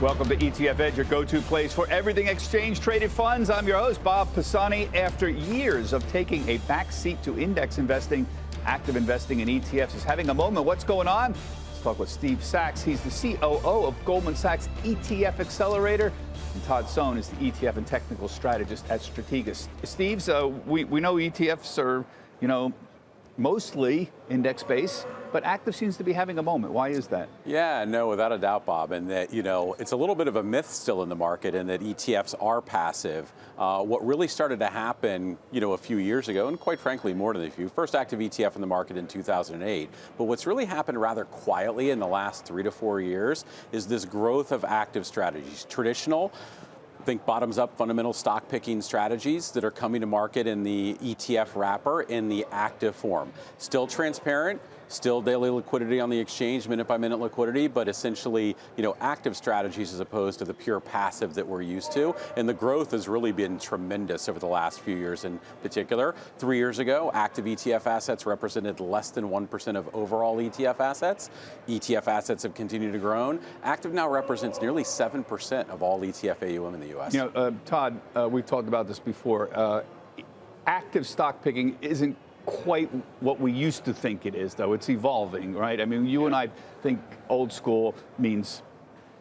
Welcome to ETF Edge, your go-to place for everything exchange-traded funds. I'm your host, Bob Pisani. After years of taking a back seat to index investing, active investing in ETFs is having a moment. What's going on? Let's talk with Steve Sachs. He's the COO of Goldman Sachs ETF Accelerator. And Todd Sohn is the ETF and technical strategist at Strategas. Steve, we know ETFs are, mostly index-based, but active seems to be having a moment. Why is that? Yeah, no, without a doubt, Bob. And that, it's a little bit of a myth still in the market in that ETFs are passive. What really started to happen, a few years ago, and quite frankly, more than a few, first active ETF in the market in 2008. But what's really happened rather quietly in the last 3 to 4 years is this growth of active strategies. Traditional, think bottoms-up fundamental stock picking strategies that are coming to market in the ETF wrapper in the active form. Still transparent, still daily liquidity on the exchange, minute-by-minute liquidity, but essentially, active strategies as opposed to the pure passive that we're used to. And the growth has really been tremendous over the last few years in particular. 3 years ago, active ETF assets represented less than 1% of overall ETF assets. ETF assets have continued to grow. Active now represents nearly 7% of all ETF AUM in the U.S. Todd, we've talked about this before. Active stock picking isn't quite what we used to think it is, though. It's evolving, right? I mean, you and I think old school means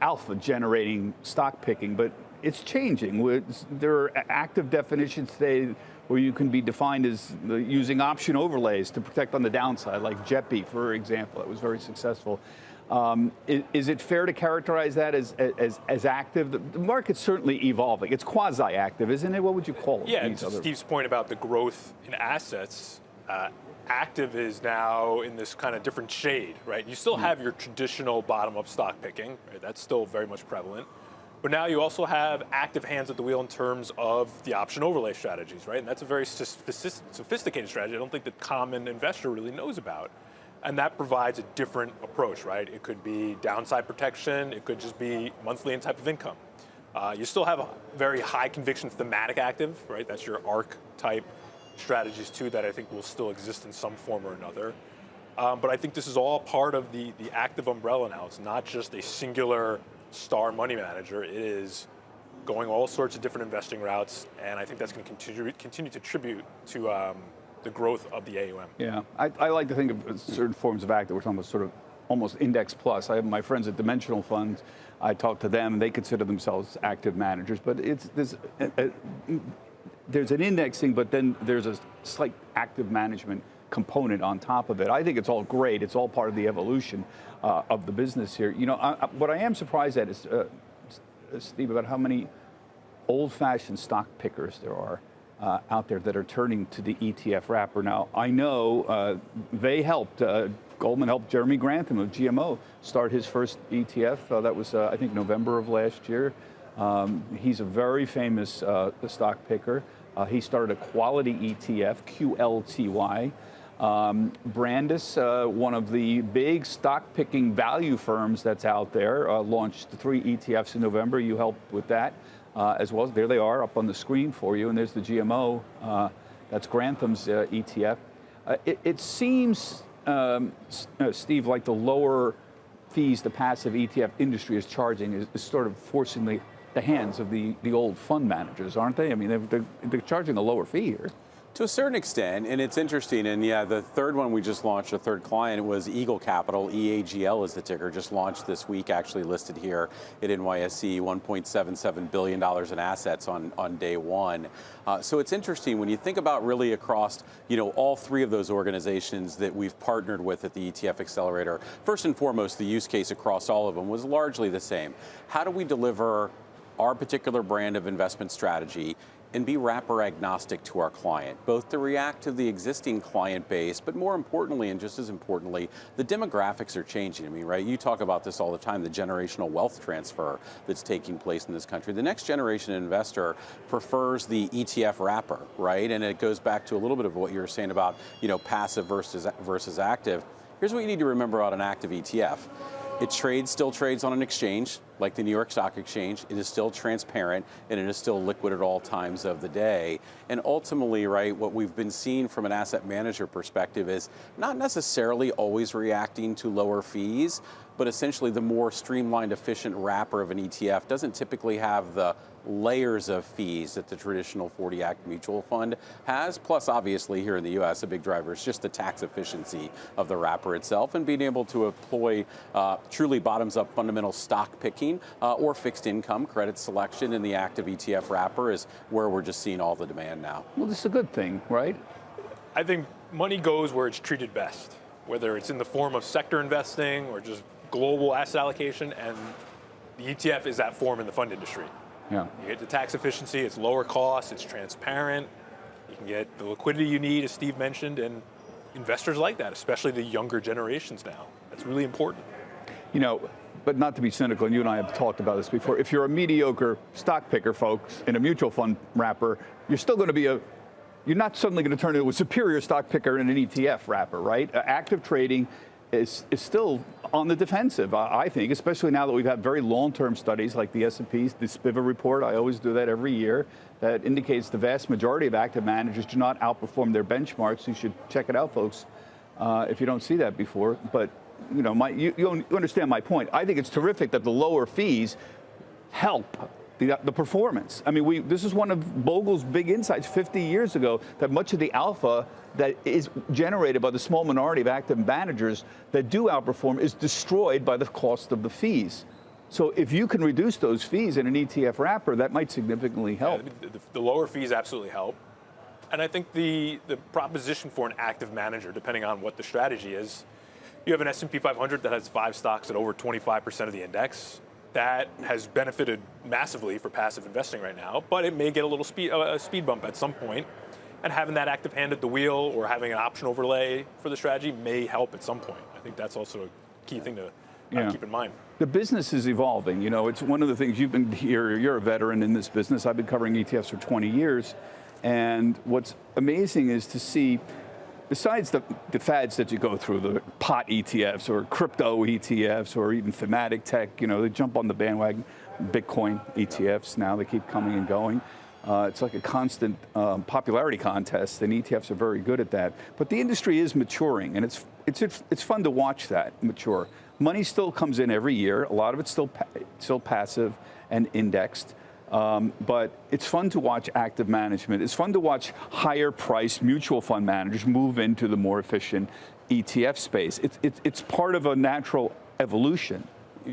alpha generating stock picking, but it's changing. There are active definitions today where you can be defined as using option overlays to protect on the downside, like JEPI, for example. It was very successful. Is it fair to characterize that as active? The market's certainly evolving. It's quasi-active, isn't it? What would you call it? Yeah, and to Steve's point about the growth in assets, active is now in this kind of different shade, right? You still have your traditional bottom-up stock picking, right? That's still very much prevalent. But now you also have active hands at the wheel in terms of the option overlay strategies, right? And that's a very sophisticated strategy I don't think the common investor really knows about. And that provides a different approach, right? It could be downside protection. It could just be monthly and type of income. You still have a very high conviction thematic active, right? That's your ARC type strategies too that I think will still exist in some form or another. But I think this is all part of the active umbrella now. It's not just a singular star money manager. It is going all sorts of different investing routes, and I think that's going to continue to contribute to the growth of the AUM. Yeah, I like to think of certain forms of active. We're talking about sort of almost index plus. I have my friends at Dimensional Funds. I talk to them, and they consider themselves active managers. But there's an indexing, but then there's a slight active management component on top of it. I think it's all great. It's all part of the evolution of the business here. What I am surprised at is, Steve, about how many old-fashioned stock pickers there are out there that are turning to the ETF wrapper. Now, I know they helped, Goldman helped Jeremy Grantham of GMO start his first ETF. That was, I think, November of last year. He's a very famous stock picker. He started a quality ETF, QLTY. Brandis, one of the big stock picking value firms that's out there, launched 3 ETFs in November. You helped with that as well. There they are up on the screen for you. And there's the GMO. That's Grantham's ETF. It seems, Steve, like the lower fees the passive ETF industry is charging is sort of forcing the hands of the old fund managers, aren't they? I mean, they're charging a lower fee here. To a certain extent, and it's interesting, and yeah, the third one we just launched, the third client, was Eagle Capital, EAGL is the ticker, just launched this week, actually listed here at NYSE, $1.77 billion in assets on day one. So it's interesting when you think about really across, all 3 of those organizations that we've partnered with at the ETF Accelerator. First and foremost, the use case across all of them was largely the same. How do we deliver our particular brand of investment strategy and be wrapper agnostic to our client, both to react to the existing client base, but more importantly, and just as importantly, the demographics are changing. I mean, right, you talk about this all the time, the generational wealth transfer that's taking place in this country. The next generation investor prefers the ETF wrapper, right? And it goes back to a little bit of what you were saying about, passive versus active. Here's what you need to remember about an active ETF. It still trades on an exchange. like the New York Stock Exchange. It is still transparent, and it is still liquid at all times of the day. And ultimately, right, what we've been seeing from an asset manager perspective is not necessarily always reacting to lower fees, but essentially the more streamlined, efficient wrapper of an ETF doesn't typically have the layers of fees that the traditional 40 Act mutual fund has. Plus, obviously, here in the U.S., a big driver is just the tax efficiency of the wrapper itself and being able to employ truly bottoms-up fundamental stock picking or fixed income credit selection in the active ETF wrapper is where we're just seeing all the demand now. Well, this is a good thing, right? I think money goes where it's treated best, whether it's in the form of sector investing or just global asset allocation, and the ETF is that form in the fund industry. Yeah. You get the tax efficiency, it's lower cost, it's transparent, you can get the liquidity you need, as Steve mentioned, and investors like that, especially the younger generations now. That's really important. You know, but not to be cynical, and you and I have talked about this before, if you're a mediocre stock picker, folks, in a mutual fund wrapper, you're still going to be you're not suddenly going to turn into a superior stock picker in an ETF wrapper, right? Active trading is still on the defensive, I think, especially now that we've had very long-term studies like the S&P, the SPIVA report. I always do that every year. That indicates the vast majority of active managers do not outperform their benchmarks. You should check it out, folks, if you don't see that before. But you know, you understand my point. I think it's terrific that the lower fees help the performance. I mean, this is one of Bogle's big insights 50 years ago, that much of the alpha that is generated by the small minority of active managers that do outperform is destroyed by the cost of the fees. So if you can reduce those fees in an ETF wrapper, that might significantly help. Yeah, the lower fees absolutely help. And I think the proposition for an active manager, depending on what the strategy is, you have an S&P 500 that has 5 stocks at over 25% of the index. That has benefited massively for passive investing right now, but it may get a little speed bump at some point. And having that active hand at the wheel or having an option overlay for the strategy may help at some point. I think that's also a key thing to keep in mind. The business is evolving. You know, it's one of the things you've been here. You're a veteran in this business. I've been covering ETFs for 20 years. And what's amazing is to see, besides the fads that you go through, the pot ETFs or crypto ETFs or even thematic tech, you know, they jump on the bandwagon. Bitcoin ETFs now, they keep coming and going. It's like a constant popularity contest, and ETFs are very good at that. But the industry is maturing, and it's fun to watch that mature. Money still comes in every year. A lot of it's still passive and indexed. But it's fun to watch active management. It's fun to watch higher priced mutual fund managers move into the more efficient ETF space. It's part of a natural evolution.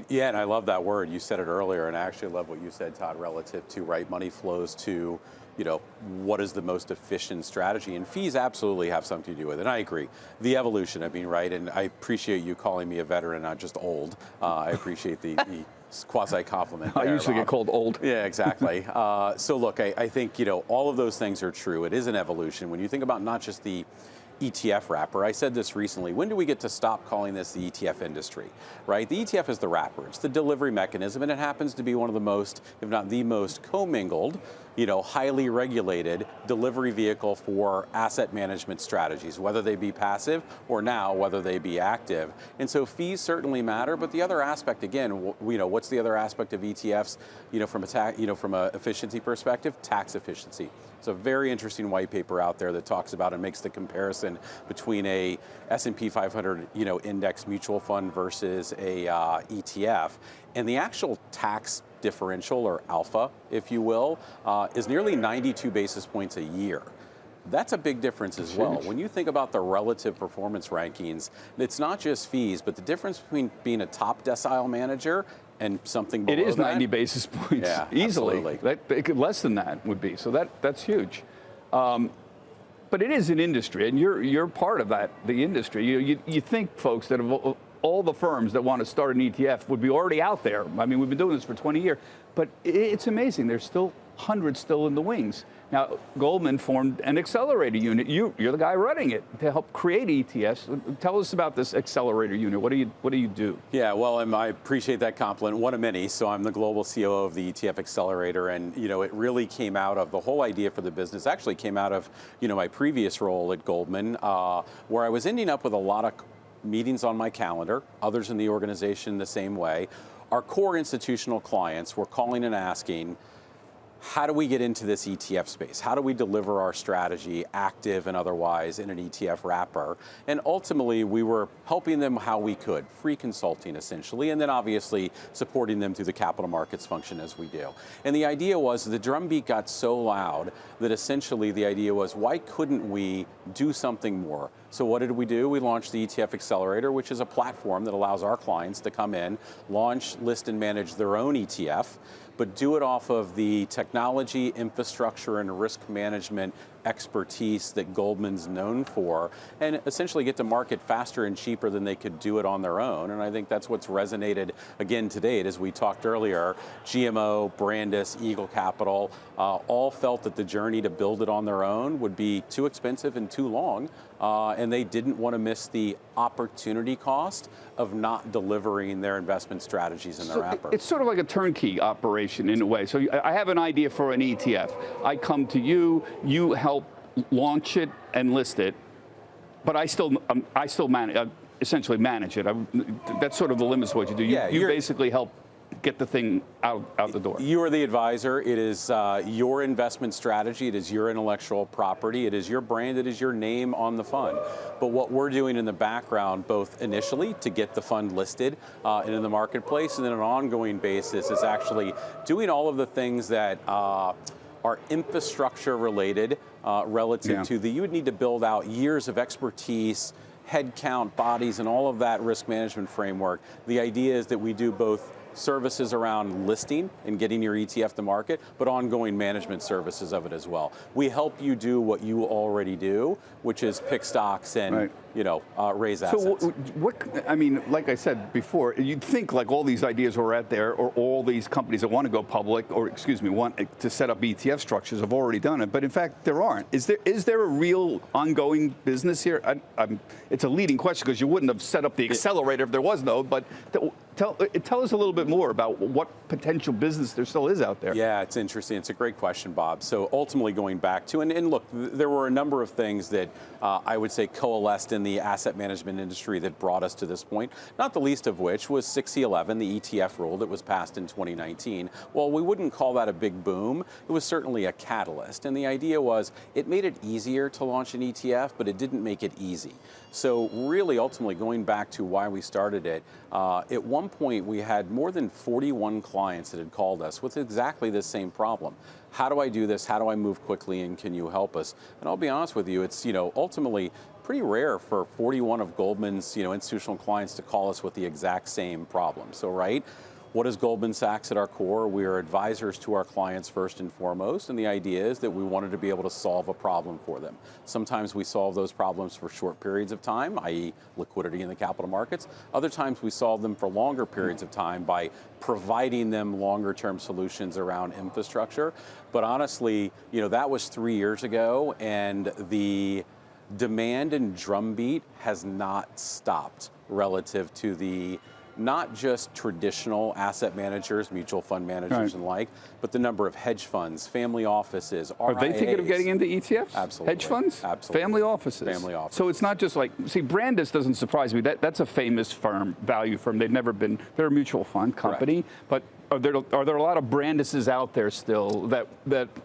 Yeah, and I love that word. You said it earlier, and I actually love what you said, Todd, relative to, right, money flows to, you know, what is the most efficient strategy? And fees absolutely have something to do with it. And I agree. The evolution, I mean, right, and I appreciate you calling me a veteran, not just old. I appreciate the quasi-compliment there, I usually Bob. get called old. Yeah, exactly. So look, I think, you know, all of those things are true. It is an evolution. When you think about not just the ETF wrapper. I said this recently. When do we get to stop calling this the ETF industry, right? The ETF is the wrapper. It's the delivery mechanism, and it happens to be one of the most, if not the most, commingled, you know, highly regulated delivery vehicle for asset management strategies, whether they be passive or now whether they be active. And so fees certainly matter, but the other aspect, again, you know, what's the other aspect of ETFs, you know, from a efficiency perspective? Tax efficiency. It's a very interesting white paper out there that talks about and makes the comparison between a S&P 500, you know, index mutual fund versus a ETF, and the actual tax differential, or alpha, if you will, is nearly 92 basis points a year. That's a big difference as well. When you think about the relative performance rankings, it's not just fees, but the difference between being a top decile manager and something below that. It is 90 basis points, yeah, easily. Absolutely. Less than that would be, so that's huge. But it is an industry, and you're part of that, the industry. You think, folks, that all the firms that want to start an ETF would be already out there. I mean, we've been doing this for 20 years, but it's amazing. There's still hundreds still in the wings. Now, Goldman formed an accelerator unit. You're the guy running it to help create ETFs. Tell us about this accelerator unit. What do you do? Yeah, well, I appreciate that compliment. One of many. So I'm the global COO of the ETF Accelerator, and you know, it really came out of the whole idea for the business. Actually, came out of my previous role at Goldman, where I was ending up with a lot of meetings on my calendar. Others in the organization the same way. our core institutional clients were calling and asking, how do we get into this ETF space? How do we deliver our strategy, active and otherwise, in an ETF wrapper? And ultimately, we were helping them how we could, free consulting essentially, and then obviously supporting them through the capital markets function as we do. And the idea was the drumbeat got so loud that essentially the idea was, why couldn't we do something more? So what did we do? We launched the ETF Accelerator, which is a platform that allows our clients to come in, launch, list, and manage their own ETF, but do it off of the technology, infrastructure, and risk management expertise that Goldman's known for, and essentially get to market faster and cheaper than they could do it on their own. And I think that's what's resonated again to date. As we talked earlier, GMO, Brandis, Eagle Capital, all felt that the journey to build it on their own would be too expensive and too long, and they didn't want to miss the opportunity cost of not delivering their investment strategies in their wrapper. It's sort of like a turnkey operation in a way. So I have an idea for an ETF. I come to you, you help launch it and list it, but I still manage, essentially manage it. That's sort of the limits of what you do. You basically help get the thing out the door. You are the advisor. It is your investment strategy. It is your intellectual property. It is your brand. It is your name on the fund. But what we're doing in the background, both initially to get the fund listed and in the marketplace, and then on an ongoing basis, is actually doing all of the things that are infrastructure related relative to you would need to build out years of expertise, headcount, bodies, and all of that risk management framework. The idea is that we do both services around listing and getting your ETF to market, but ongoing management services of it as well. We help you do what you already do, which is pick stocks and raise assets. So I mean, like I said before, you'd think like all these ideas were out there, or all these companies that want to go public, or excuse me, want to set up ETF structures have already done it, but in fact there aren't. Is there a real ongoing business here? It's a leading question because you wouldn't have set up the accelerator if there was no, but tell us a little bit more about what potential business there still is out there. Yeah, it's interesting. It's a great question, Bob. So ultimately going back to, and look, there were a number of things that I would say coalesced in the asset management industry that brought us to this point, not the least of which was 6011, the ETF rule that was passed in 2019. Well, we wouldn't call that a big boom. It was certainly a catalyst. And the idea was it made it easier to launch an ETF, but it didn't make it easy. So really, ultimately, going back to why we started it, at one point we had more than 41 clients that had called us with exactly the same problem. How do I do this? How do I move quickly? And can you help us? And I'll be honest with you, it's ultimately pretty rare for 41 of Goldman's institutional clients to call us with the exact same problem. So what is Goldman Sachs at our core? We are advisors to our clients first and foremost, and the idea is that we wanted to be able to solve a problem for them. Sometimes we solve those problems for short periods of time, i.e. liquidity in the capital markets. Other times we solve them for longer periods of time by providing them longer term solutions around infrastructure. But honestly, that was 3 years ago, and the demand and drumbeat has not stopped relative to the not just traditional asset managers, mutual fund managers and like, but the number of hedge funds, family offices, RIAs. Are they thinking of getting into ETFs? Absolutely. Hedge funds? Absolutely. Family offices? Family offices. So it's not just like, see, Brandis doesn't surprise me. That's a famous firm, value firm. They've never been, they're a mutual fund company, but are there a lot of Brandises out there still that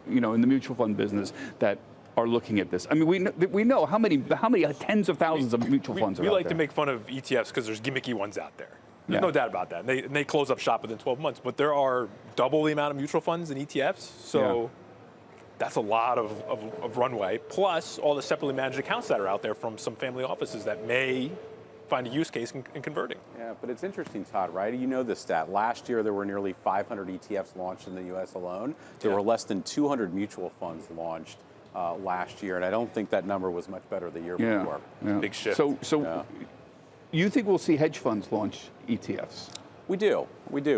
in the mutual fund business that are looking at this? I mean, we know how many tens of thousands of mutual funds are out there. We like to make fun of ETFs because there's gimmicky ones out there. There's no doubt about that. And they close up shop within 12 months. But there are double the amount of mutual funds and ETFs. So that's a lot of runway. Plus all the separately managed accounts that are out there from some family offices that may find a use case in converting. Yeah, but it's interesting, Todd, right? You know the stat. Last year, there were nearly 500 ETFs launched in the U.S. alone. There were less than 200 mutual funds launched last year. And I don't think that number was much better the year before. Yeah. Big shift. So you think we'll see hedge funds launch ETFs? We do,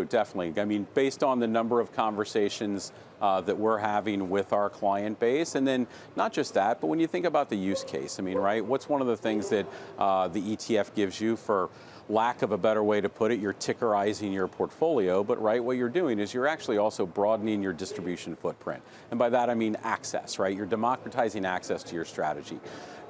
definitely. I mean, based on the number of conversations that we're having with our client base, and then not just that, but when you think about the use case, I mean, what's one of the things that the ETF gives you, for lack of a better way to put it, you're tickerizing your portfolio, but what you're doing is you're actually also broadening your distribution footprint. And by that I mean access, You're democratizing access to your strategy.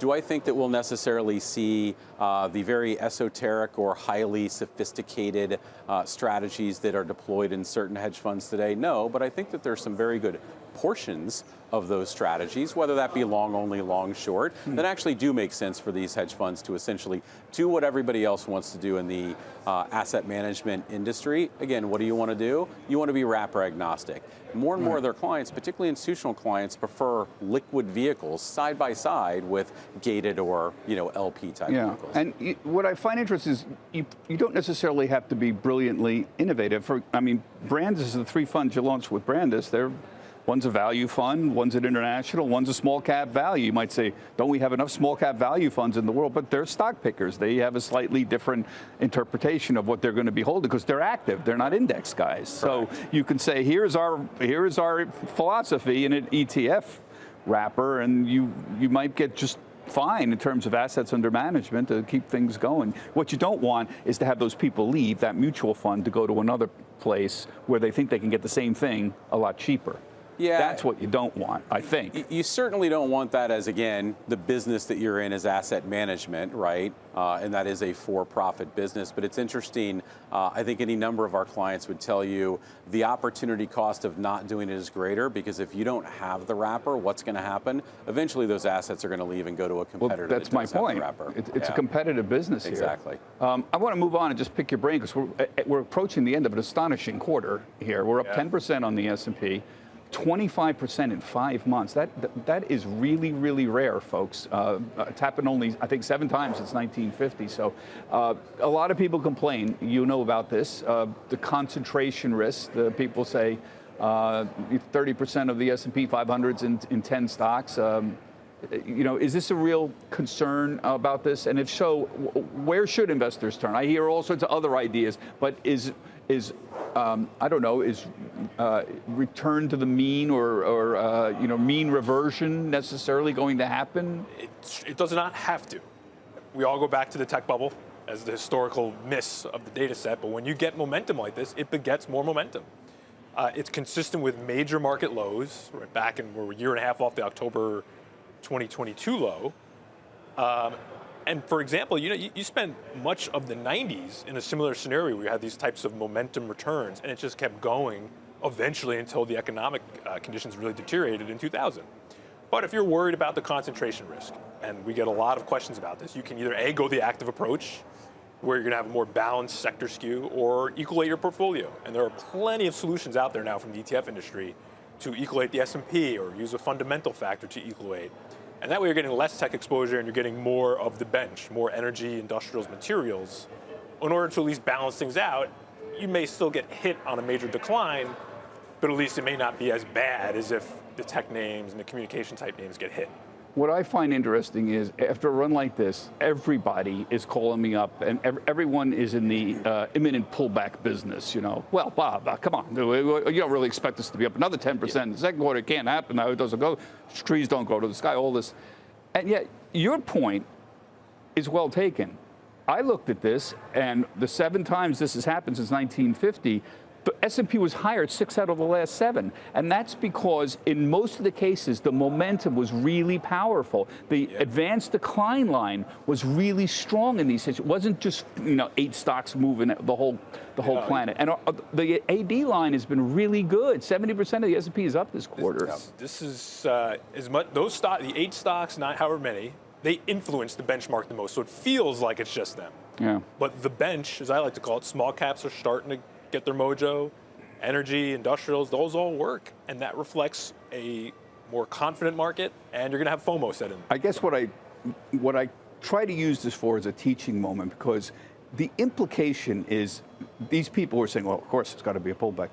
Do I think that we'll necessarily see the very esoteric or highly sophisticated strategies that are deployed in certain hedge funds today? No, but I think that there's some very good portions of those strategies, whether that be long only, long short, that actually do make sense for these hedge funds to essentially do what everybody else wants to do in the asset management industry. Again, what do you want to do? You want to be wrapper agnostic. More and more of their clients, particularly institutional clients, prefer liquid vehicles side by side with gated or LP type vehicles. And what I find interesting is you don't necessarily have to be brilliantly innovative. Brandis is the 3 funds you launched with Brandis. One's a value fund, one's an international, one's a small cap value. You might say, don't we have enough small cap value funds in the world? But they're stock pickers. They have a slightly different interpretation of what they're going to be holding because they're active. They're not index guys. So you can say, here's our philosophy in an ETF wrapper, and you might get just fine in terms of assets under management to keep things going. What you don't want is to have those people leave that mutual fund to go to another place where they think they can get the same thing a lot cheaper. Yeah, that's what you don't want, I think. You certainly don't want that as, again, the business that you're in is asset management, right? And that is a for-profit business. But it's interesting. I think any number of our clients would tell you the opportunity cost of not doing it is greater because if you don't have the wrapper, what's going to happen? Eventually, those assets are going to leave and go to a competitor. Well, that's my point. It's a competitive business here. Exactly. I want to move on and just pick your brain because we're approaching the end of an astonishing quarter here. We're up 10% on the S&P. 25% in 5 months. That is really, really rare, folks. It's happened only, I think, 7 times since 1950. So a lot of people complain. You know about this. The concentration risk. The people say 30% of the S&P 500's in 10 stocks. Is this a real concern about this? And if so, where should investors turn? I hear all sorts of other ideas, but is I don't know, is return to the mean or mean reversion necessarily going to happen? It does not have to. We all go back to the tech bubble as the historical miss of the data set, but when you get momentum like this, it begets more momentum. It's consistent with major market lows. Right back in, we're a year and a half off the October 2022 low. And for example, you spent much of the 90s in a similar scenario where you had these types of momentum returns, and it just kept going eventually until the economic conditions really deteriorated in 2000. But if you're worried about the concentration risk, and we get a lot of questions about this, you can either A, go the active approach, where you're going to have a more balanced sector skew, or equalate your portfolio. And there are plenty of solutions out there now from the ETF industry to equalate the S&P or use a fundamental factor to equalate. And that way you're getting less tech exposure and you're getting more of the bench, more energy, industrials, materials. In order to at least balance things out, you may still get hit on a major decline, but at least it may not be as bad as if the tech names and the communication type names get hit. What I find interesting is after a run like this, everybody is calling me up, and everyone is in the imminent pullback business. Well, Bob, come on, you don't really expect us to be up another 10% in the second quarter. It can't happen now. It doesn't go. Trees don't grow to the sky. All this, and yet your point is well taken. I looked at this, and the 7 times this has happened since 1950. The S&P was higher 6 out of the last 7. And that's because in most of the cases, the momentum was really powerful. The advanced decline line was really strong in these situations. It wasn't just 8 stocks moving the whole planet. And the AD line has been really good. 70% of the S&P is up this quarter. This is as much, those stocks, the 8 stocks, not however many, they influence the benchmark the most. So it feels like it's just them. Yeah. But the bench, as I like to call it, small caps are starting to get their mojo. Energy, industrials, those all work. And that reflects a more confident market, and you're going to have FOMO set in. I guess what I try to use this for is a teaching moment, because the implication is these people are saying, well, of course, it's got to be a pullback.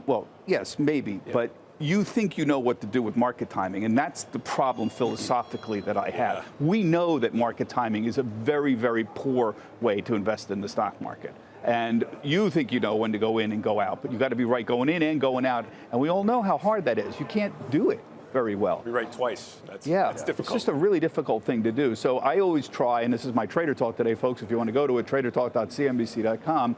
Well, yes, maybe, but you think you know what to do with market timing, and that's the problem philosophically that I have. Yeah. We know that market timing is a very, very poor way to invest in the stock market. And you think you know when to go in and go out, but you got to be right going in and going out. And we all know how hard that is. You can't do it very well. Be right twice. That's difficult. It's just a really difficult thing to do. So I always try, and this is my Trader Talk today, folks. If you want to go to it, tradertalk.cnbc.com,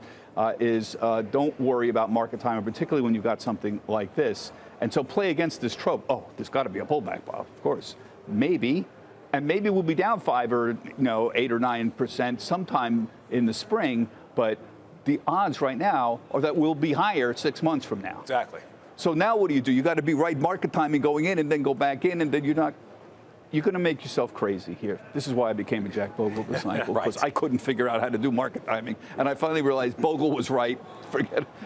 don't worry about market timing, particularly when you've got something like this. And so play against this trope. Oh, there's got to be a pullback, Bob. Of course. Maybe. and maybe we'll be down 5 or 8 or 9% sometime in the spring, but the odds right now are that we'll be higher 6 months from now. Exactly. So now what do? You got to be right market timing going in and then go back in, and then you're going to make yourself crazy here. This is why I became a Jack Bogle disciple, because I couldn't figure out how to do market timing. And I finally realized Bogle was right.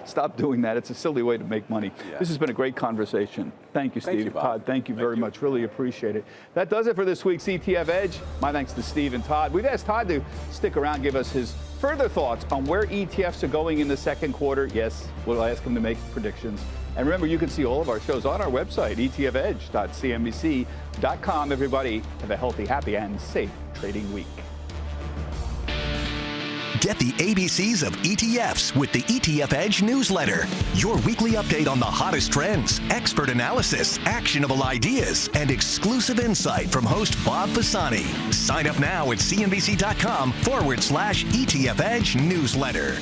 Stop doing that. It's a silly way to make money. Yeah. This has been a great conversation. Thank you, Steve. Thank you, Bob. Todd, thank you very much. Really appreciate it. That does it for this week's ETF Edge. My thanks to Steve and Todd. We've asked Todd to stick around, give us his further thoughts on where ETFs are going in the second quarter. Yes, we'll ask him to make predictions. And remember, you can see all of our shows on our website, etfedge.cnbc.com. Everybody, have a healthy, happy, and safe trading week. Get the ABCs of ETFs with the ETF Edge newsletter. Your weekly update on the hottest trends, expert analysis, actionable ideas, and exclusive insight from host Bob Pisani. Sign up now at cnbc.com/ETF Edge newsletter.